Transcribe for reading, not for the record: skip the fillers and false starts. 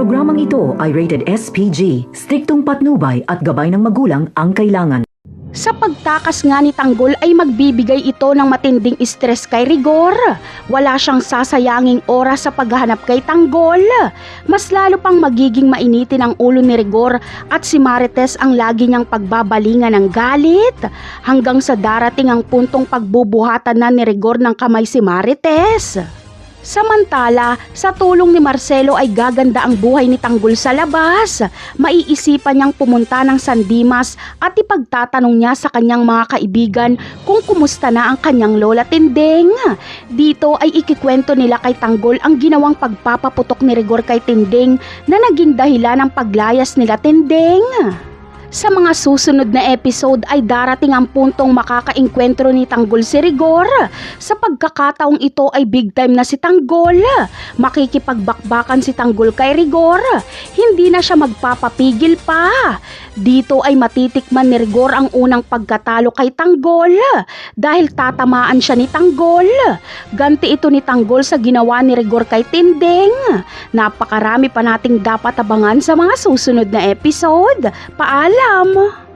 Programang ito ay rated SPG, striktong patnubay at gabay ng magulang ang kailangan. Sa pagtakas nga ni Tanggol ay magbibigay ito ng matinding stress kay Rigor. Wala siyang sasayanging oras sa paghahanap kay Tanggol. Mas lalo pang magiging mainitin ang ulo ni Rigor at si Marites ang lagi niyang pagbabalingan ng galit. Hanggang sa darating ang puntong pagbubuhatan na ni Rigor ng kamay si Marites. Samantala, sa tulong ni Marcelo ay gaganda ang buhay ni Tanggol sa labas. Maiisipan niyang pumunta ng San Dimas at ipagtatanong niya sa kanyang mga kaibigan kung kumusta na ang kanyang lola Tinding. Dito ay ikikwento nila kay Tanggol ang ginawang pagpapaputok ni Rigor kay Tinding na naging dahilan ng paglayas nila Tinding. Sa mga susunod na episode ay darating ang puntong makakaengkwentro ni Tanggol si Rigor. Sa pagkakataong ito ay big time na si Tanggol. Makikipagbakbakan si Tanggol kay Rigor. Hindi na siya magpapapigil pa. Dito ay matitikman ni Rigor ang unang pagkatalo kay Tanggol dahil tatamaan siya ni Tanggol. Ganti ito ni Tanggol sa ginawa ni Rigor kay Tinding. Napakarami pa nating dapat abangan sa mga susunod na episode. Paalam!